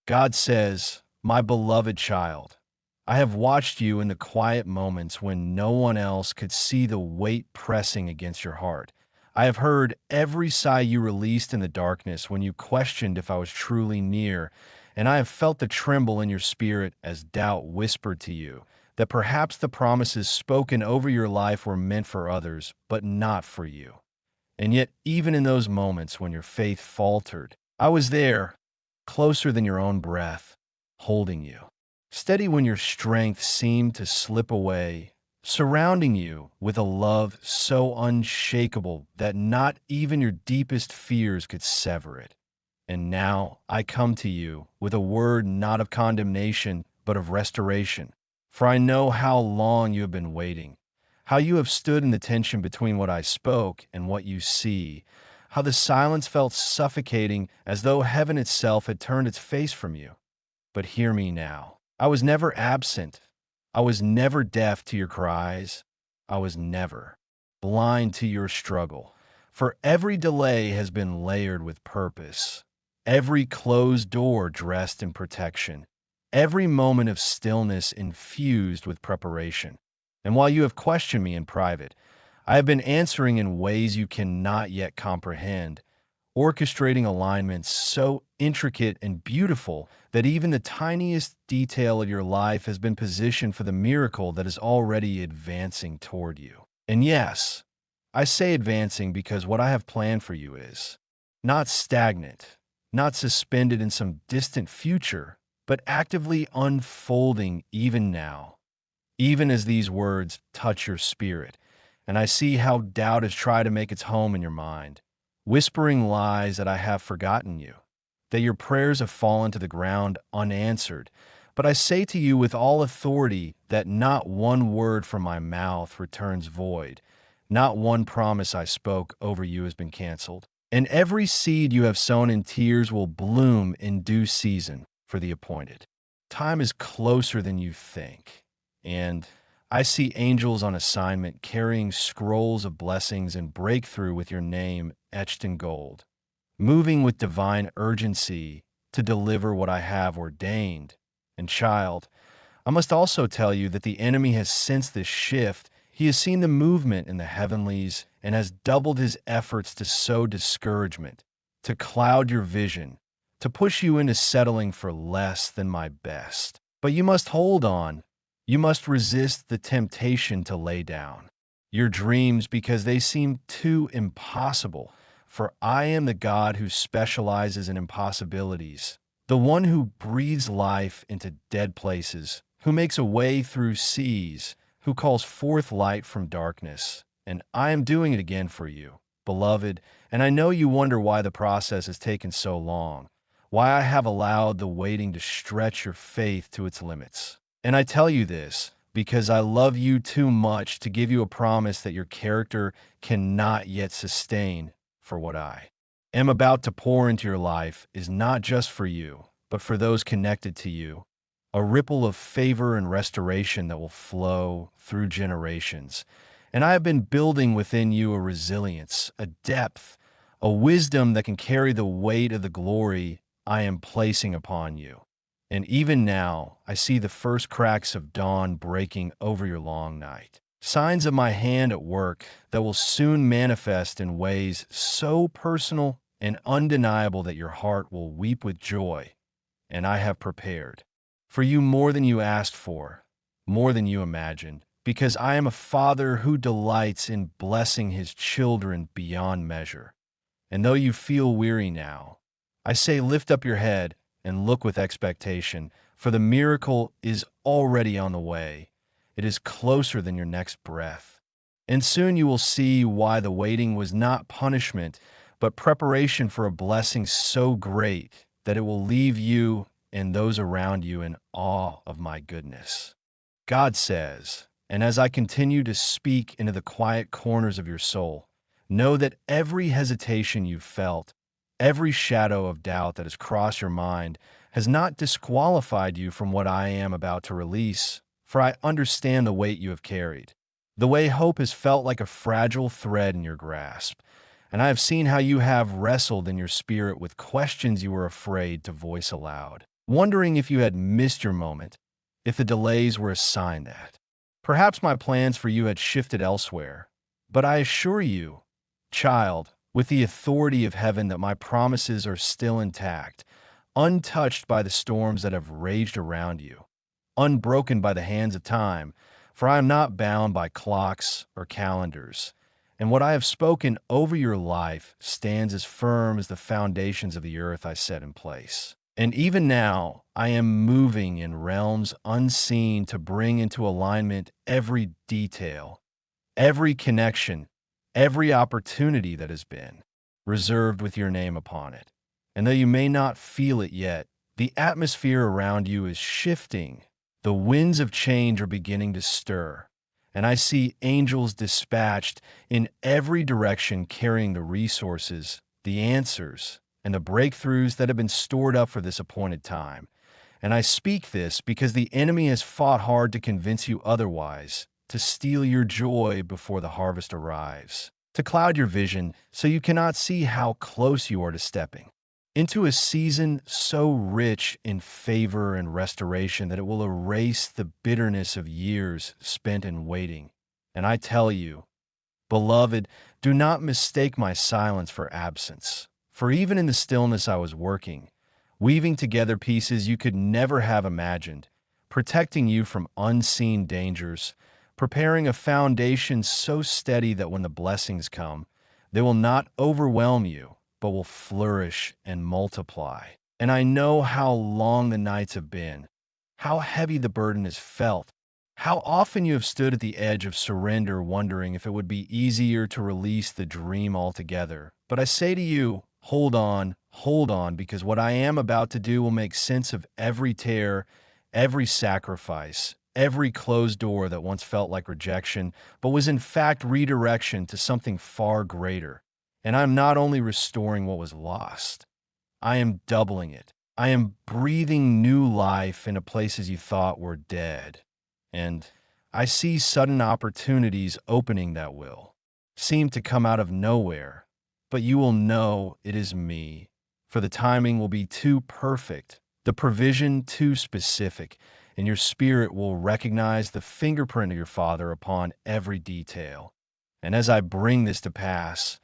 God says, "My beloved child, I have watched you in the quiet moments when no one else could see the weight pressing against your heart. I have heard every sigh you released in the darkness when you questioned if I was truly near, and I have felt the tremble in your spirit as doubt whispered to you that perhaps the promises spoken over your life were meant for others, but not for you. And yet, even in those moments when your faith faltered, I was there, closer than your own breath, holding you. Steady when your strength seemed to slip away, surrounding you with a love so unshakable that not even your deepest fears could sever it. And now I come to you with a word not of condemnation, but of restoration. For I know how long you have been waiting, how you have stood in the tension between what I spoke and what you see, how the silence felt suffocating as though heaven itself had turned its face from you. But hear me now. I was never absent. I was never deaf to your cries. I was never blind to your struggle. For every delay has been layered with purpose, every closed door dressed in protection, every moment of stillness infused with preparation. And while you have questioned me in private, I have been answering in ways you cannot yet comprehend, orchestrating alignments so intricate and beautiful that even the tiniest detail of your life has been positioned for the miracle that is already advancing toward you. And yes, I say advancing because what I have planned for you is not stagnant, not suspended in some distant future, but actively unfolding even now, even as these words touch your spirit. And I see how doubt has tried to make its home in your mind, whispering lies that I have forgotten you, that your prayers have fallen to the ground unanswered. But I say to you with all authority that not one word from my mouth returns void, not one promise I spoke over you has been canceled. And every seed you have sown in tears will bloom in due season for the appointed. Time is closer than you think. And I see angels on assignment carrying scrolls of blessings and breakthrough with your name etched in gold, moving with divine urgency to deliver what I have ordained. And child, I must also tell you that the enemy has sensed this shift. He has seen the movement in the heavenlies and has doubled his efforts to sow discouragement, to cloud your vision, to push you into settling for less than my best. But you must hold on. You must resist the temptation to lay down your dreams because they seem too impossible. For I am the God who specializes in impossibilities, the one who breathes life into dead places, who makes a way through seas, who calls forth light from darkness. And I am doing it again for you, beloved, and I know you wonder why the process has taken so long, why I have allowed the waiting to stretch your faith to its limits. And I tell you this because I love you too much to give you a promise that your character cannot yet sustain. For what I am about to pour into your life is not just for you, but for those connected to you, a ripple of favor and restoration that will flow through generations. And I have been building within you a resilience, a depth, a wisdom that can carry the weight of the glory I am placing upon you. And even now, I see the first cracks of dawn breaking over your long night. Signs of my hand at work that will soon manifest in ways so personal and undeniable that your heart will weep with joy. And I have prepared for you more than you asked for, more than you imagined, because I am a father who delights in blessing his children beyond measure. And though you feel weary now, I say lift up your head and look with expectation, for the miracle is already on the way. It is closer than your next breath. And soon you will see why the waiting was not punishment, but preparation for a blessing so great that it will leave you and those around you in awe of my goodness. God says, and as I continue to speak into the quiet corners of your soul, know that every hesitation you've felt, every shadow of doubt that has crossed your mind has not disqualified you from what I am about to release, for I understand the weight you have carried, the way hope has felt like a fragile thread in your grasp, and I have seen how you have wrestled in your spirit with questions you were afraid to voice aloud. wondering if you had missed your moment, if the delays were a sign that perhaps my plans for you had shifted elsewhere. But I assure you, child, with the authority of heaven, that my promises are still intact, untouched by the storms that have raged around you, unbroken by the hands of time, for I am not bound by clocks or calendars. And what I have spoken over your life stands as firm as the foundations of the earth I set in place. And even now, I am moving in realms unseen to bring into alignment every detail, every connection, every opportunity that has been reserved with your name upon it. And though you may not feel it yet, the atmosphere around you is shifting. The winds of change are beginning to stir, and I see angels dispatched in every direction carrying the resources, the answers, and the breakthroughs that have been stored up for this appointed time. And I speak this because the enemy has fought hard to convince you otherwise, to steal your joy before the harvest arrives, to cloud your vision so you cannot see how close you are to stepping into a season so rich in favor and restoration that it will erase the bitterness of years spent in waiting. And I tell you, beloved, do not mistake my silence for absence. For even in the stillness I was working, weaving together pieces you could never have imagined, protecting you from unseen dangers, preparing a foundation so steady that when the blessings come, they will not overwhelm you, but will flourish and multiply. And I know how long the nights have been, how heavy the burden is felt, how often you have stood at the edge of surrender wondering if it would be easier to release the dream altogether. But I say to you, hold on, because what I am about to do will make sense of every tear, every sacrifice, every closed door that once felt like rejection, but was in fact redirection to something far greater. And I'm not only restoring what was lost, I am doubling it. I am breathing new life into places you thought were dead. And I see sudden opportunities opening that will seem to come out of nowhere. But you will know it is me, for the timing will be too perfect, the provision too specific, and your spirit will recognize the fingerprint of your Father upon every detail. And as I bring this to pass,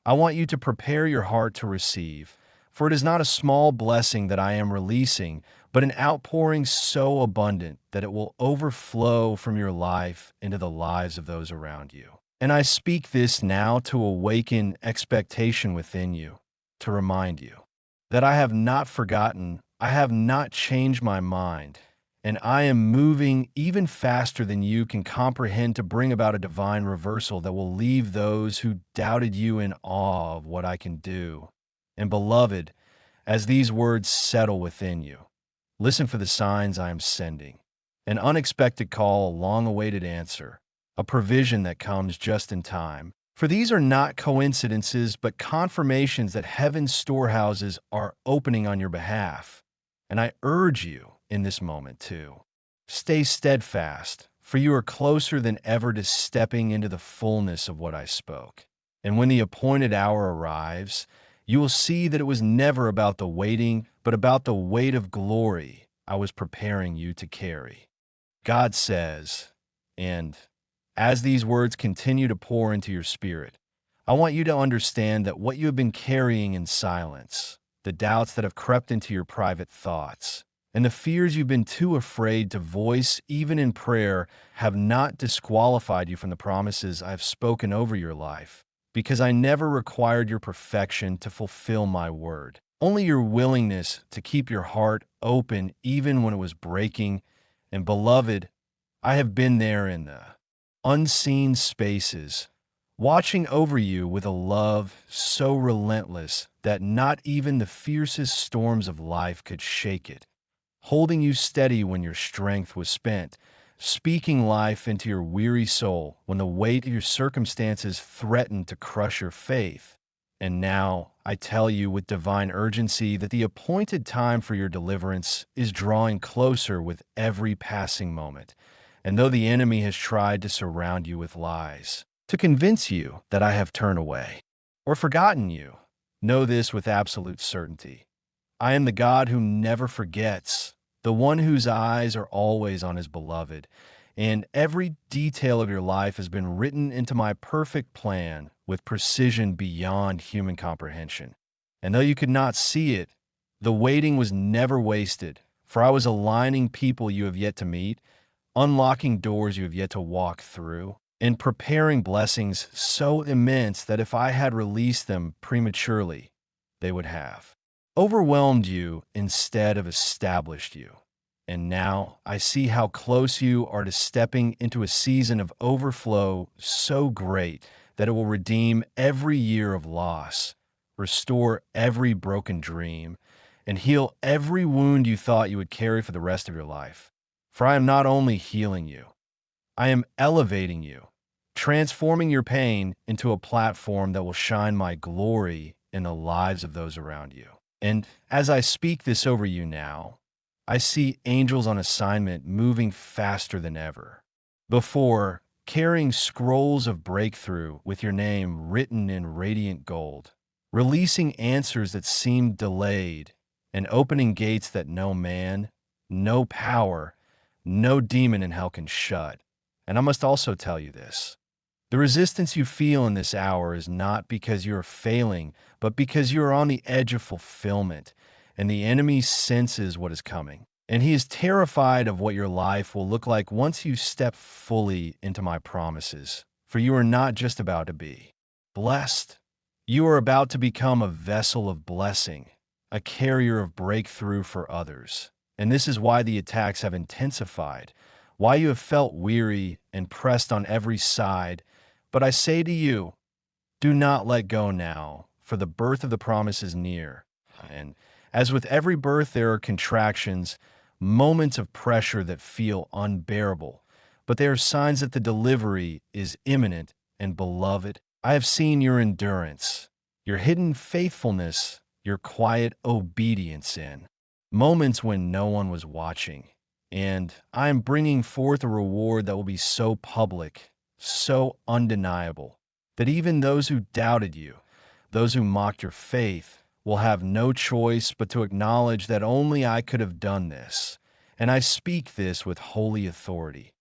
I want you to prepare your heart to receive, for it is not a small blessing that I am releasing, but an outpouring so abundant that it will overflow from your life into the lives of those around you. And I speak this now to awaken expectation within you, to remind you that I have not forgotten, I have not changed my mind, and I am moving even faster than you can comprehend to bring about a divine reversal that will leave those who doubted you in awe of what I can do. And beloved, as these words settle within you, listen for the signs I am sending. An unexpected call, a long-awaited answer, a provision that comes just in time. For these are not coincidences, but confirmations that heaven's storehouses are opening on your behalf. And I urge you in this moment to stay steadfast, for you are closer than ever to stepping into the fullness of what I spoke. And when the appointed hour arrives, you will see that it was never about the waiting, but about the weight of glory I was preparing you to carry. God says, and as these words continue to pour into your spirit, I want you to understand that what you have been carrying in silence, the doubts that have crept into your private thoughts, and the fears you've been too afraid to voice even in prayer have not disqualified you from the promises I've spoken over your life, because I never required your perfection to fulfill my word. Only your willingness to keep your heart open even when it was breaking. And beloved, I have been there in the unseen spaces, watching over you with a love so relentless that not even the fiercest storms of life could shake it, holding you steady when your strength was spent, speaking life into your weary soul when the weight of your circumstances threatened to crush your faith. And now I tell you with divine urgency that the appointed time for your deliverance is drawing closer with every passing moment. And though the enemy has tried to surround you with lies, to convince you that I have turned away or forgotten you, know this with absolute certainty. I am the God who never forgets, the one whose eyes are always on his beloved, and every detail of your life has been written into my perfect plan with precision beyond human comprehension. And though you could not see it, the waiting was never wasted, for I was aligning people you have yet to meet, unlocking doors you have yet to walk through, and preparing blessings so immense that if I had released them prematurely, they would have overwhelmed you instead of established you. And now I see how close you are to stepping into a season of overflow so great that it will redeem every year of loss, restore every broken dream, and heal every wound you thought you would carry for the rest of your life. For I am not only healing you, I am elevating you, transforming your pain into a platform that will shine my glory in the lives of those around you. And as I speak this over you now, I see angels on assignment moving faster than ever. Before, carrying scrolls of breakthrough with your name written in radiant gold, releasing answers that seemed delayed, and opening gates that no man, no power, no demon in hell can shut. And I must also tell you this. The resistance you feel in this hour is not because you are failing, but because you are on the edge of fulfillment, and the enemy senses what is coming. And he is terrified of what your life will look like once you step fully into my promises. For you are not just about to be blessed. You are about to become a vessel of blessing, a carrier of breakthrough for others. And this is why the attacks have intensified, why you have felt weary and pressed on every side. But I say to you, do not let go now, for the birth of the promise is near. And as with every birth, there are contractions, moments of pressure that feel unbearable, but they are signs that the delivery is imminent. And beloved, I have seen your endurance, your hidden faithfulness, your quiet obedience in moments when no one was watching. And I am bringing forth a reward that will be so public, so undeniable, that even those who doubted you, those who mocked your faith, will have no choice but to acknowledge that only I could have done this. And I speak this with holy authority.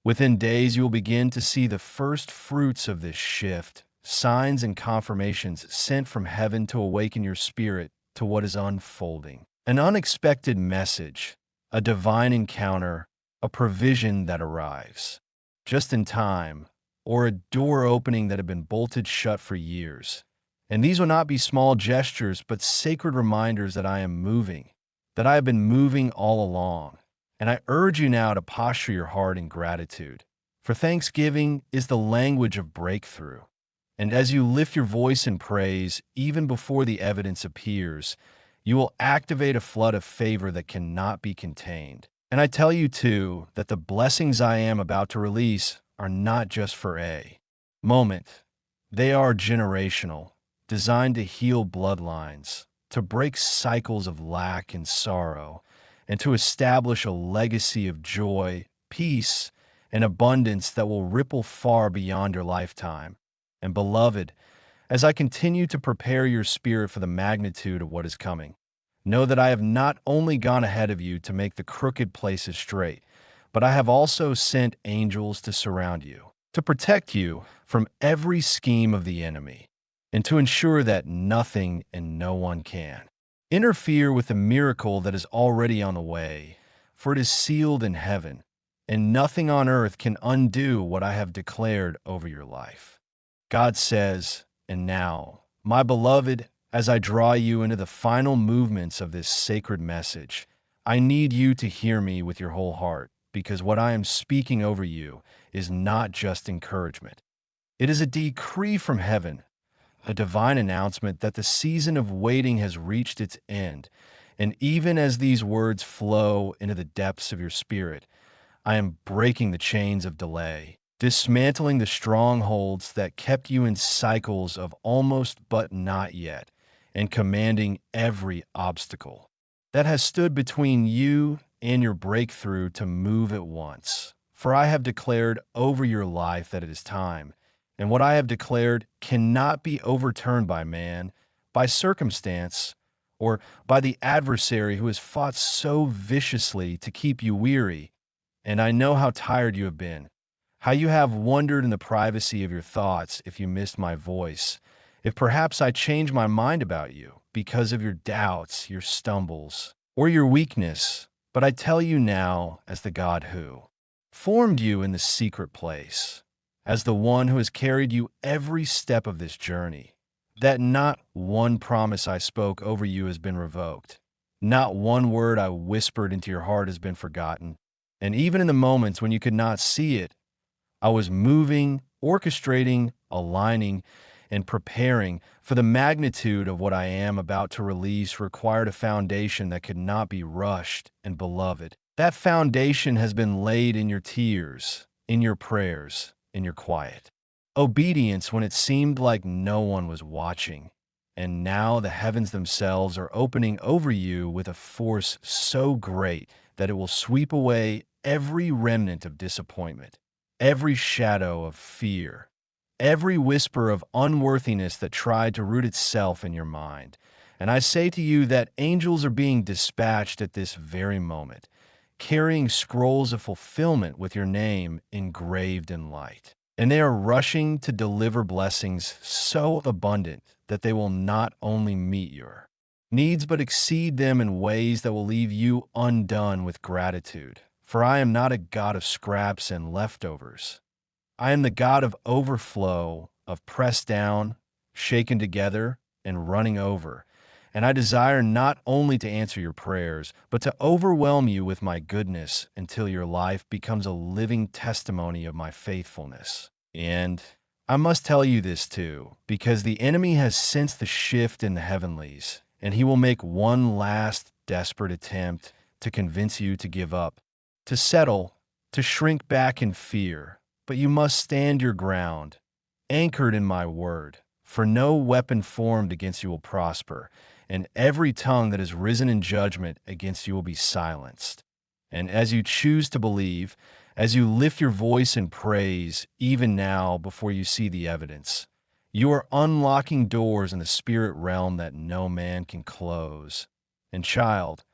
Within days, you will begin to see the first fruits of this shift, signs and confirmations sent from heaven to awaken your spirit to what is unfolding. An unexpected message, a divine encounter, a provision that arrives just in time, or a door opening that had been bolted shut for years. And these will not be small gestures, but sacred reminders that I am moving, that I have been moving all along. And I urge you now to posture your heart in gratitude, for thanksgiving is the language of breakthrough. And as you lift your voice in praise, even before the evidence appears, you will activate a flood of favor that cannot be contained. And I tell you, too, that the blessings I am about to release are not just for a moment. They are generational, designed to heal bloodlines, to break cycles of lack and sorrow, and to establish a legacy of joy, peace, and abundance that will ripple far beyond your lifetime. And beloved, as I continue to prepare your spirit for the magnitude of what is coming, know that I have not only gone ahead of you to make the crooked places straight, but I have also sent angels to surround you, to protect you from every scheme of the enemy, and to ensure that nothing and no one can interfere with the miracle that is already on the way, for it is sealed in heaven, and nothing on earth can undo what I have declared over your life. God says, and now, my beloved, as I draw you into the final movements of this sacred message, I need you to hear me with your whole heart, because what I am speaking over you is not just encouragement. It is a decree from heaven, a divine announcement that the season of waiting has reached its end. And even as these words flow into the depths of your spirit, I am breaking the chains of delay, dismantling the strongholds that kept you in cycles of almost but not yet, and commanding every obstacle that has stood between you and your breakthrough to move at once. For I have declared over your life that it is time, and what I have declared cannot be overturned by man, by circumstance, or by the adversary who has fought so viciously to keep you weary. And I know how tired you have been, how you have wondered in the privacy of your thoughts if you missed my voice, if perhaps I changed my mind about you because of your doubts, your stumbles, or your weakness. But I tell you now, as the God who formed you in the secret place, as the one who has carried you every step of this journey, that not one promise I spoke over you has been revoked. Not one word I whispered into your heart has been forgotten. And even in the moments when you could not see it, I was moving, orchestrating, aligning, and preparing, for the magnitude of what I am about to release required a foundation that could not be rushed. And beloved, that foundation has been laid in your tears, in your prayers, in your quiet obedience when it seemed like no one was watching. And now the heavens themselves are opening over you with a force so great that it will sweep away every remnant of disappointment, every shadow of fear, every whisper of unworthiness that tried to root itself in your mind. And I say to you that angels are being dispatched at this very moment, carrying scrolls of fulfillment with your name engraved in light. And they are rushing to deliver blessings so abundant that they will not only meet your needs but exceed them in ways that will leave you undone with gratitude. For I am not a God of scraps and leftovers. I am the God of overflow, of pressed down, shaken together, and running over. And I desire not only to answer your prayers, but to overwhelm you with my goodness until your life becomes a living testimony of my faithfulness. And I must tell you this too, because the enemy has sensed the shift in the heavenlies, and he will make one last desperate attempt to convince you to give up, to settle, to shrink back in fear. But you must stand your ground, anchored in my word, for no weapon formed against you will prosper, and every tongue that has risen in judgment against you will be silenced. And as you choose to believe, as you lift your voice in praise, even now before you see the evidence, you are unlocking doors in the spirit realm that no man can close. And child,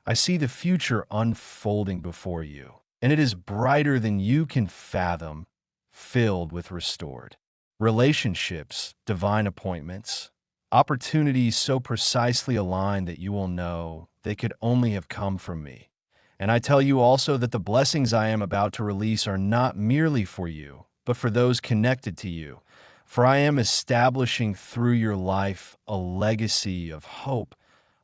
I see the future unfolding before you, and it is brighter than you can fathom, filled with restored relationships, divine appointments, opportunities so precisely aligned that you will know they could only have come from me. And I tell you also that the blessings I am about to release are not merely for you, but for those connected to you. For I am establishing through your life a legacy of hope,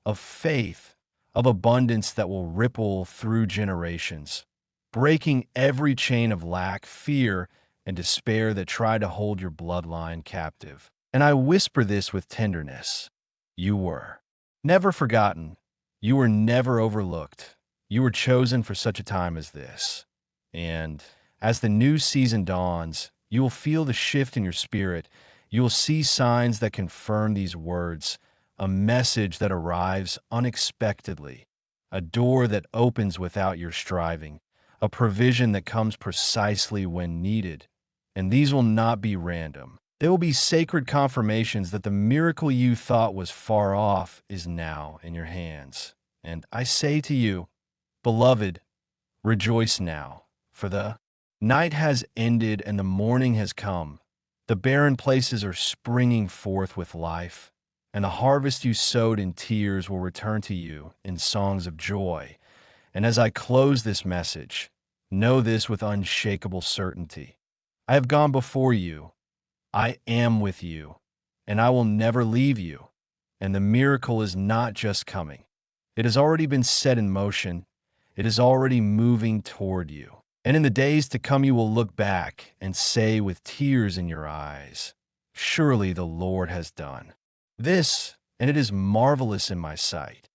of faith, of abundance that will ripple through generations, breaking every chain of lack, fear, and despair that try to hold your bloodline captive. And I whisper this with tenderness. You were never forgotten. You were never overlooked. You were chosen for such a time as this. And as the new season dawns, you will feel the shift in your spirit. You will see signs that confirm these words, a message that arrives unexpectedly, a door that opens without your striving, a provision that comes precisely when needed. And these will not be random. They will be sacred confirmations that the miracle you thought was far off is now in your hands. And I say to you, beloved, rejoice now, for the night has ended and the morning has come. The barren places are springing forth with life, and the harvest you sowed in tears will return to you in songs of joy. And as I close this message, know this with unshakable certainty. I have gone before you. I am with you, and I will never leave you. And the miracle is not just coming. It has already been set in motion. It is already moving toward you. And in the days to come, you will look back and say with tears in your eyes, surely the Lord has done this, and it is marvelous in my sight.